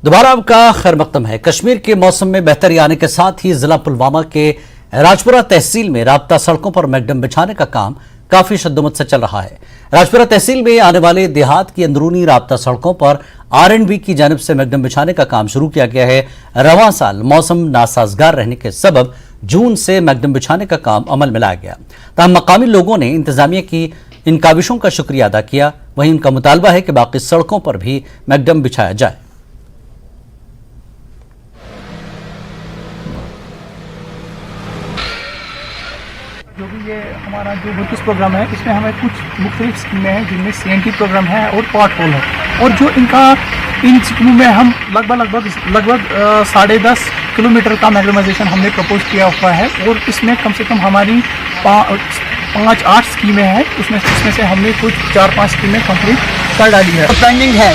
दोबारा आपका खैर मकदम है। कश्मीर के मौसम में बेहतरी आने के साथ ही जिला पुलवामा के राजपुरा तहसील में राब्ता सड़कों पर मैकडम बिछाने का काम काफी शद्दोमत से चल रहा है। राजपुरा तहसील में आने वाले देहात की अंदरूनी राब्ता सड़कों पर R&B की जानिब से मैकडम बिछाने का काम शुरू किया गया है। रवां साल मौसम नासाजगार रहने के सबब जून से मैकडम बिछाने का काम अमल में लाया गया। तमाम मकामी लोगों ने इंतजामिया की इन काविशों का शुक्रिया अदा किया। वहीं उनका मुतालबा है कि बाकी सड़कों पर भी मैकडम बिछाया जाए। जो भी ये हमारा जो वर्किस प्रोग्राम है, इसमें हमें कुछ मुख्तलिफ स्कीमें हैं जिनमें CNT प्रोग्राम है और पॉट होल है। और जो इन स्कीमों में हम लगभग 10.5 किलोमीटर का मैग्नेटाइजेशन हमने प्रपोज किया हुआ है। और इसमें कम से कम हमारी 5-8 स्कीमें हैं। इसमें से हमने कुछ 4-5 स्कीमें कंप्लीट कर डाली है। पेंडिंग है।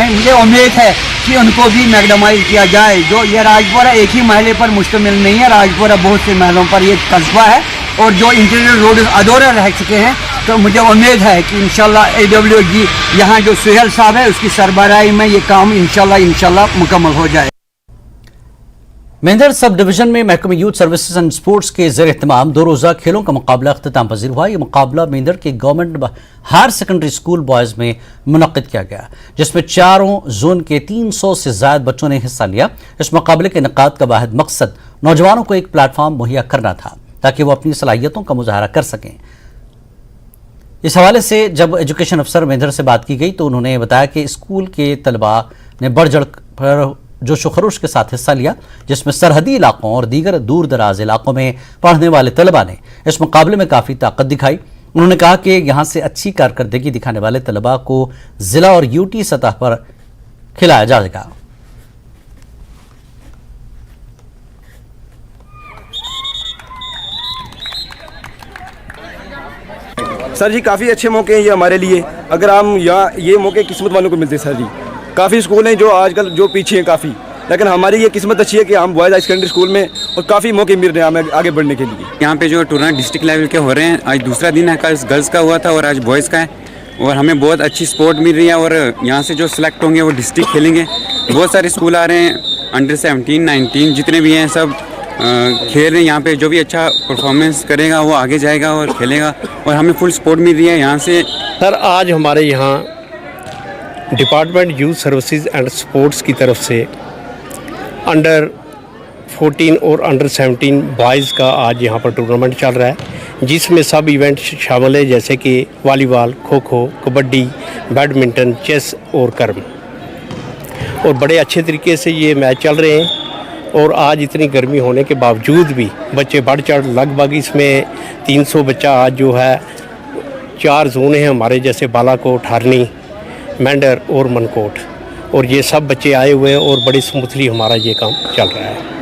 मुझे उम्मीद है कि उनको भी मैग्डमाइज किया जाए। जो ये राजपुरा एक ही महले पर मुश्तमिल नहीं है, राजपुरा बहुत से महलों पर ये कस्बा है और जो इंटीरियर रोड अधूरे रह चुके हैं। तो मुझे उम्मीद है कि इंशाल्लाह AWG यहाँ जो सुहेल साहब है उसकी सरबराही में ये काम इंशाल्लाह मुकम्मल हो जाए। मेंढर सब डिवीजन में महकमे यूथ सर्विसेज एंड स्पोर्ट्स के ज़ेर एहतमाम 2 रोज़ा खेलों का मुकाबला अख्तिताम पजीर हुआ। यह मुकाबला मेंढर के government higher secondary school boys में मुनक्किद किया गया, जिसमें चारों जोन के 300 से ज़ायद बच्चों ने हिस्सा लिया। इस मुकाबले के इनेकाद का वाहिद मकसद नौजवानों को एक प्लेटफॉर्म मुहैया करना था ताकि वो अपनी सलाहियतों का मुजाहरा कर सकें। इस हवाले से जब एजुकेशन अफसर मेंढर से बात की गई तो उन्होंने बताया कि स्कूल के तलबा ने बढ़ चढ़ कर जोश व खरोश के साथ हिस्सा लिया, जिसमें सरहदी इलाकों और दीगर दूर दराज इलाकों में पढ़ने वाले तलबा ने इस मुकाबले में काफ़ी ताकत दिखाई। उन्होंने कहा कि यहाँ से अच्छी कारकर्दगी दिखाने वाले तलबा को ज़िला और UT सतह पर खिलाया जाएगा। सर जी काफ़ी अच्छे मौके हैं ये हमारे लिए। अगर हम यहाँ ये मौके किस्मत वालों को मिलते हैं सर जी। काफ़ी स्कूल हैं जो आजकल जो पीछे हैं काफ़ी, लेकिन हमारी ये किस्मत अच्छी है कि हम बॉयज़ हाई सेकेंडरी स्कूल में और काफ़ी मौके मिल रहे हैं हमें आगे बढ़ने के लिए। यहाँ पे जो टूर्नामेंट डिस्ट्रिक्ट लेवल के हो रहे हैं, आज दूसरा दिन है। कल गर्ल्स का हुआ था और आज बॉयज़ का है और हमें बहुत अच्छी सपोर्ट मिल रही है। और यहाँ से जो सिलेक्ट होंगे वो डिस्ट्रिक्ट खेलेंगे। बहुत सारे स्कूल आ रहे हैं, अंडर 17, 19 जितने भी हैं सब खेल रहे हैं। यहाँ पे जो भी अच्छा परफॉर्मेंस करेगा वो आगे जाएगा और खेलेगा और हमें फुल सपोर्ट मिल रही है यहाँ से। सर आज हमारे यहाँ department youth services and sports की तरफ से अंडर 14 और अंडर 17 बॉयज़ का आज यहाँ पर टूर्नामेंट चल रहा है, जिसमें सब इवेंट शामिल है जैसे कि volleyball, kho kho, kabaddi, badminton, chess और कर्म। और बड़े अच्छे तरीके से ये मैच चल रहे हैं। और आज इतनी गर्मी होने के बावजूद भी बच्चे बढ़ चढ़ लगभग इसमें 300 बच्चा आज जो है 4 जोन हैं हमारे जैसे बालाकोट, हरनी, मेंढर और मनकोट, और ये सब बच्चे आए हुए हैं और बड़ी स्मूथली हमारा ये काम चल रहा है।